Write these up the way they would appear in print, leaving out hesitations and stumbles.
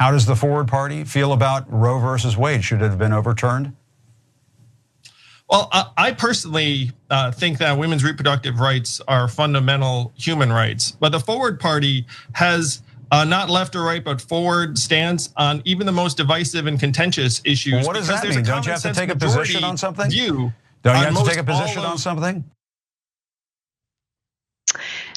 How does the Forward Party feel about Roe versus Wade? Should it have been overturned? Well, I personally think that women's reproductive rights are fundamental human rights, but the Forward Party has not left or right, but forward stance on even the most divisive and contentious issues. Well, what does that mean? Don't you have to take a position on something? Don't you have to take a position on something?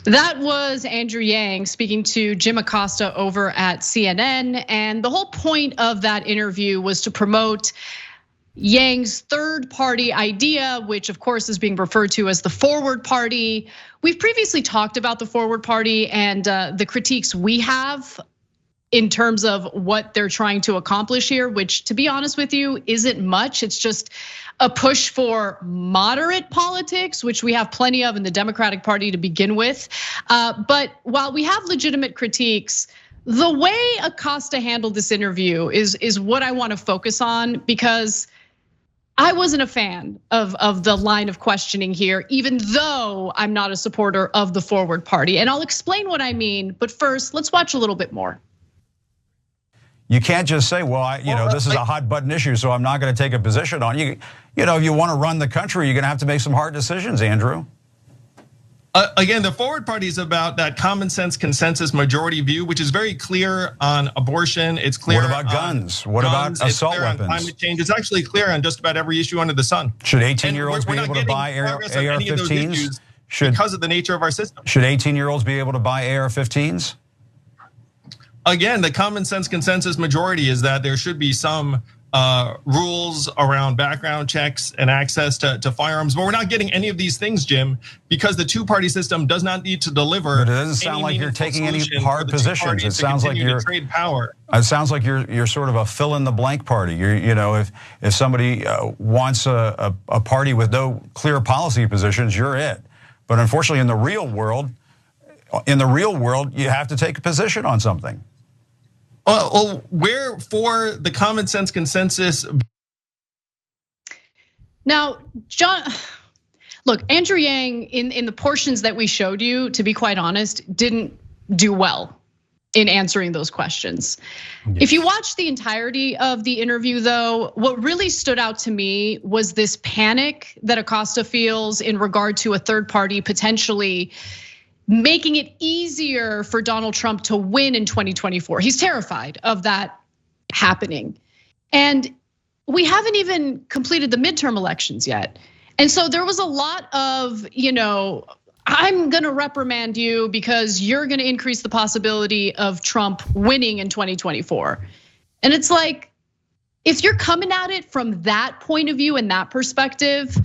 That was Andrew Yang speaking to Jim Acosta over at CNN. And the whole point of that interview was to promote Yang's third party idea, which of course is being referred to as the Forward Party. We've previously talked about the Forward Party and the critiques we have in terms of what they're trying to accomplish here, which to be honest with you, isn't much. It's just a push for moderate politics, which we have plenty of in the Democratic Party to begin with. But while we have legitimate critiques, the way Acosta handled this interview is what I want to focus on, because I wasn't a fan of the line of questioning here, even though I'm not a supporter of the Forward Party. And I'll explain what I mean, but first, let's watch a little bit more. You can't just say, well, this is a hot button issue, so I'm not going to take a position on you. If you want to run the country, you're going to have to make some hard decisions, Andrew. Again, the Forward Party is about that common sense consensus majority view, which is very clear on abortion. It's clear. What about guns? What about assault weapons? On climate change. It's actually clear on just about every issue under the sun. Should 18-year-olds be able to buy AR-15s? Because of the nature of our system. Should 18-year-olds be able to buy AR-15s? Again, the common sense consensus majority is that there should be some rules around background checks and access to firearms, but we're not getting any of these things, Jim, because the two-party system does not need to deliver. But it doesn't sound like you're taking any hard positions. It sounds like you're trade power. It sounds like you're sort of a fill-in-the-blank party. If somebody wants a party with no clear policy positions, you're it. But unfortunately, in the real world, you have to take a position on something. Well, where for the common sense consensus? Now, John, look, Andrew Yang in the portions that we showed you, to be quite honest, didn't do well in answering those questions. Yes. If you watch the entirety of the interview though, what really stood out to me was this panic that Acosta feels in regard to a third party potentially making it easier for Donald Trump to win in 2024. He's terrified of that happening. And we haven't even completed the midterm elections yet. And so there was a lot of, I'm gonna reprimand you because you're gonna increase the possibility of Trump winning in 2024. And it's like, if you're coming at it from that point of view and that perspective,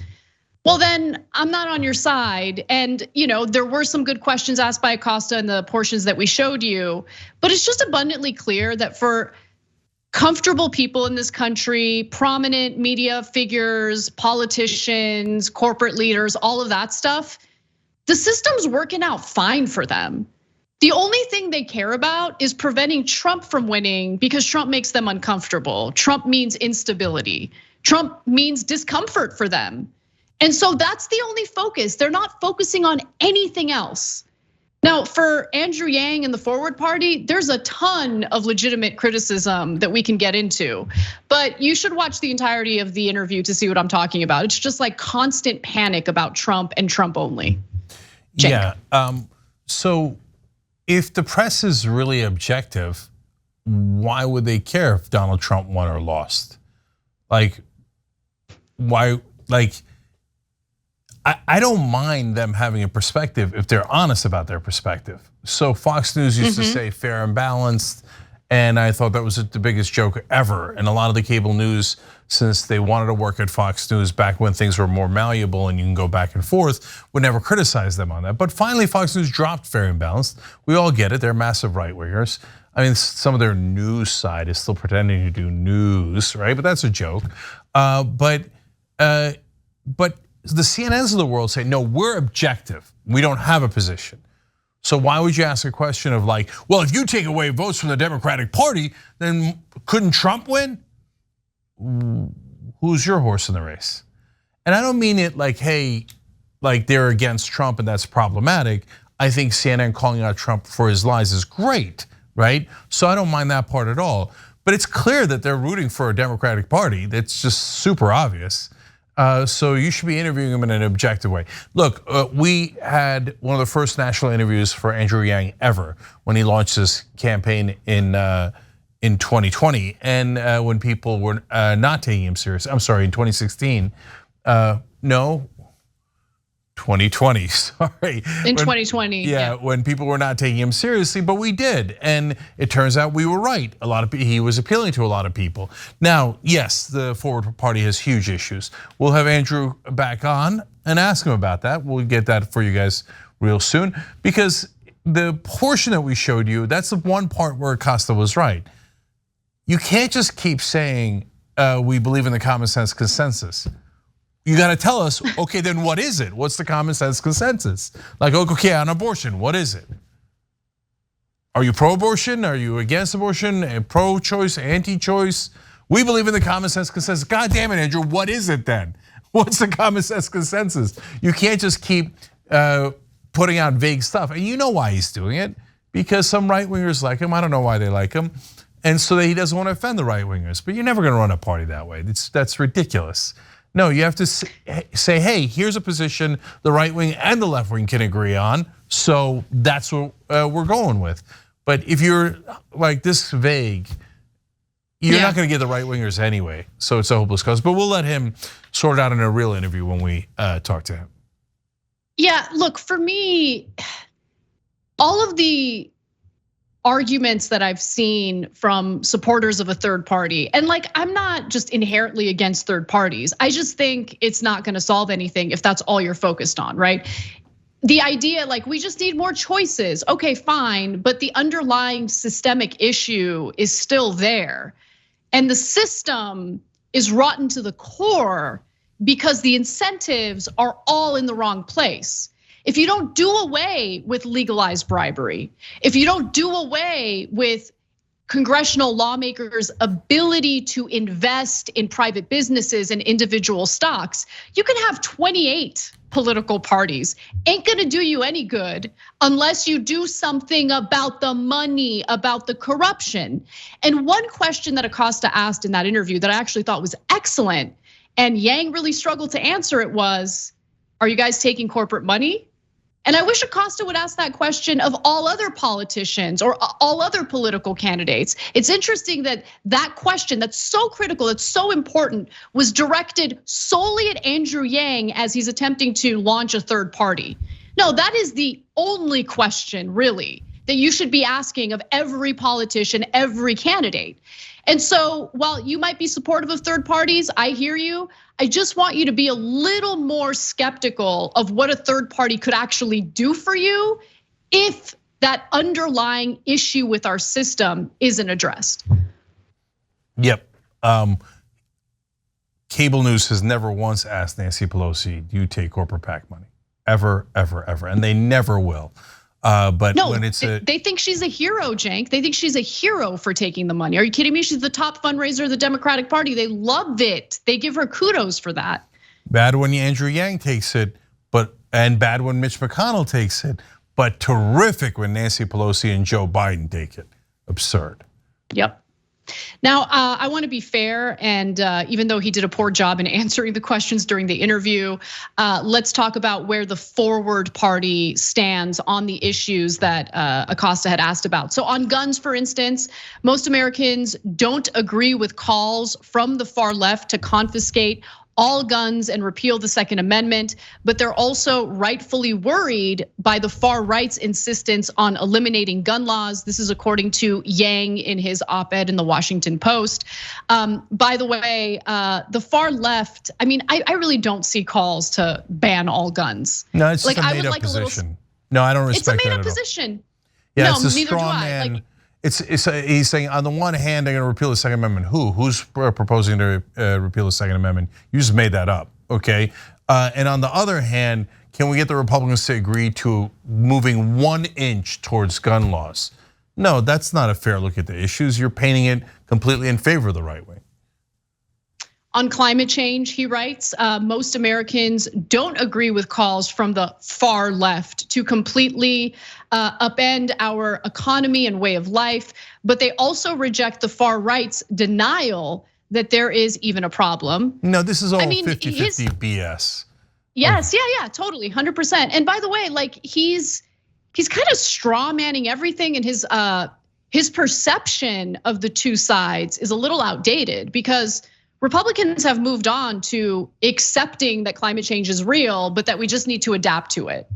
well, then I'm not on your side. And there were some good questions asked by Acosta in the portions that we showed you, but it's just abundantly clear that for comfortable people in this country, prominent media figures, politicians, corporate leaders, all of that stuff, the system's working out fine for them. The only thing they care about is preventing Trump from winning because Trump makes them uncomfortable. Trump means instability. Trump means discomfort for them. And so that's the only focus. They're not focusing on anything else. Now, for Andrew Yang and the Forward Party, there's a ton of legitimate criticism that we can get into, but you should watch the entirety of the interview to see what I'm talking about. It's just like constant panic about Trump and Trump only. Cenk. Yeah, so if the press is really objective, why would they care if Donald Trump won or lost? Why, I don't mind them having a perspective if they're honest about their perspective. So Fox News used to say fair and balanced, and I thought that was the biggest joke ever. And a lot of the cable news, since they wanted to work at Fox News back when things were more malleable and you can go back and forth, would never criticize them on that. But finally, Fox News dropped fair and balanced. We all get it, they're massive right-wingers. I mean, some of their news side is still pretending to do news, right? But that's a joke. But the CNNs of the world say, no, we're objective. We don't have a position. So why would you ask a question of like, well, if you take away votes from the Democratic Party, then couldn't Trump win? Who's your horse in the race? And I don't mean it like, hey, like they're against Trump and that's problematic. I think CNN calling out Trump for his lies is great, right? So I don't mind that part at all. But it's clear that they're rooting for a Democratic Party. That's just super obvious. So you should be interviewing him in an objective way. Look, we had one of the first national interviews for Andrew Yang ever when he launched his campaign in 2020, and when people were not taking him seriously. I'm sorry, in 2016. No. 2020, sorry. In 2020, yeah, when people were not taking him seriously, but we did, and it turns out we were right. He was appealing to a lot of people. Now, yes, the Forward Party has huge issues. We'll have Andrew back on and ask him about that. We'll get that for you guys real soon, because the portion that we showed you, that's the one part where Acosta was right. You can't just keep saying we believe in the common sense consensus. You got to tell us, okay, then what is it? What's the common sense consensus? Like, okay, on abortion, what is it? Are you pro-abortion? Are you against abortion? Pro-choice, anti-choice? We believe in the common sense consensus. God damn it, Andrew, what is it then? What's the common sense consensus? You can't just keep putting out vague stuff. And you know why he's doing it, because some right-wingers like him. I don't know why they like him. And so he doesn't want to offend the right-wingers, but you're never gonna run a party that way. That's ridiculous. No, you have to say, hey, here's a position the right wing and the left wing can agree on, so that's what we're going with. But if you're like this vague, you're not gonna get the right wingers anyway, so it's a hopeless cause. But we'll let him sort it out in a real interview when we talk to him. Yeah, look, for me, all of the arguments that I've seen from supporters of a third party, and like, I'm not just inherently against third parties. I just think it's not gonna solve anything if that's all you're focused on, right? The idea, like, we just need more choices. Okay, fine, but the underlying systemic issue is still there. And the system is rotten to the core because the incentives are all in the wrong place. If you don't do away with legalized bribery, if you don't do away with congressional lawmakers' ability to invest in private businesses and individual stocks, you can have 28 political parties. Ain't gonna do you any good unless you do something about the money, about the corruption. And one question that Acosta asked in that interview that I actually thought was excellent, and Yang really struggled to answer it, was, are you guys taking corporate money? And I wish Acosta would ask that question of all other politicians or all other political candidates. It's interesting that that question that's so critical, that's so important, was directed solely at Andrew Yang as he's attempting to launch a third party. No, that is the only question, really, that you should be asking of every politician, every candidate. And so while you might be supportive of third parties, I hear you. I just want you to be a little more skeptical of what a third party could actually do for you if that underlying issue with our system isn't addressed. Yep. Cable news has never once asked Nancy Pelosi, do you take corporate PAC money? Ever, ever, ever. And they never will. But no, when it's they think she's a hero, Cenk. They think she's a hero for taking the money. Are you kidding me? She's the top fundraiser of the Democratic Party. They love it. They give her kudos for that. Bad when Andrew Yang takes it, and bad when Mitch McConnell takes it, but terrific when Nancy Pelosi and Joe Biden take it. Absurd. Yep. Now, I want to be fair, and even though he did a poor job in answering the questions during the interview, let's talk about where the Forward Party stands on the issues that Acosta had asked about. So on guns, for instance, most Americans don't agree with calls from the far left to confiscate all guns and repeal the Second Amendment, but they're also rightfully worried by the far right's insistence on eliminating gun laws. This is according to Yang in his op-ed in the Washington Post. By the way, the far left, I mean, I really don't see calls to ban all guns. No, it's like, a made-up position. No, I don't respect that. It's a made-up position. Yeah, no, it's a neither straw do I. man. Like, He's saying on the one hand, they're going to repeal the Second Amendment. Who's proposing to repeal the Second Amendment? You just made that up, okay? And on the other hand, can we get the Republicans to agree to moving 1 inch towards gun laws? No, that's not a fair look at the issues. You're painting it completely in favor of the right wing. On climate change, he writes, most Americans don't agree with calls from the far left to completely upend our economy and way of life, but they also reject the far right's denial that there is even a problem. No, this is all 50-50 BS. Yes, yeah, totally, 100%. And by the way, like he's kind of straw manning everything, and his perception of the two sides is a little outdated because Republicans have moved on to accepting that climate change is real, but that we just need to adapt to it.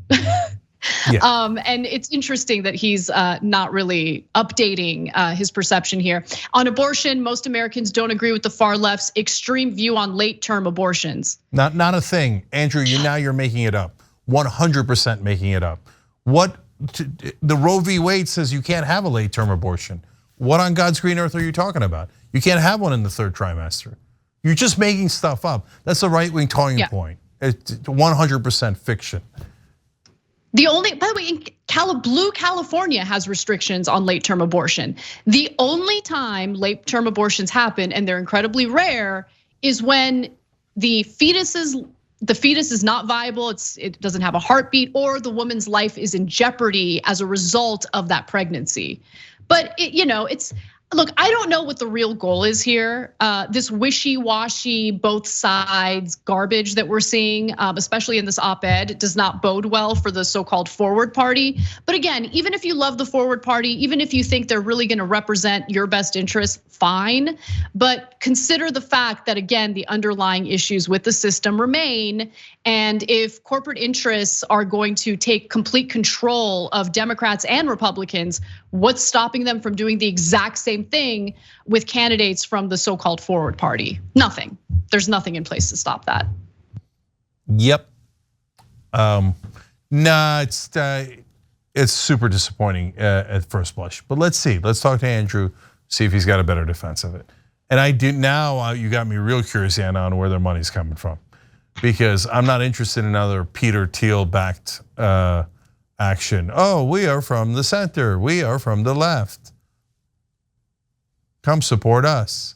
Yeah. And it's interesting that he's not really updating his perception here. On abortion, most Americans don't agree with the far left's extreme view on late-term abortions. Not a thing, Andrew. You're making it up. 100% making it up. The Roe v. Wade says you can't have a late-term abortion. What on God's green earth are you talking about? You can't have one in the third trimester. You're just making stuff up. That's a right-wing talking point. It's 100% fiction. By the way, Blue California has restrictions on late-term abortion. The only time late-term abortions happen, and they're incredibly rare, is when the fetus is not viable, it doesn't have a heartbeat, or the woman's life is in jeopardy as a result of that pregnancy. But look, I don't know what the real goal is here. This wishy-washy, both sides garbage that we're seeing, especially in this op-ed, does not bode well for the so-called forward party. But again, even if you love the forward party, even if you think they're really gonna represent your best interests, fine. But consider the fact that, again, the underlying issues with the system remain. And if corporate interests are going to take complete control of Democrats and Republicans, what's stopping them from doing the exact same thing with candidates from the so-called forward party? Nothing. There's nothing in place to stop that. Yep. Nah, it's super disappointing at first blush. But let's see. Let's talk to Andrew, see if he's got a better defense of it. And I do now. You got me real curious, Anna, on where their money's coming from, because I'm not interested in another Peter Thiel-backed action. Oh, we are from the center. We are from the left. Come support us.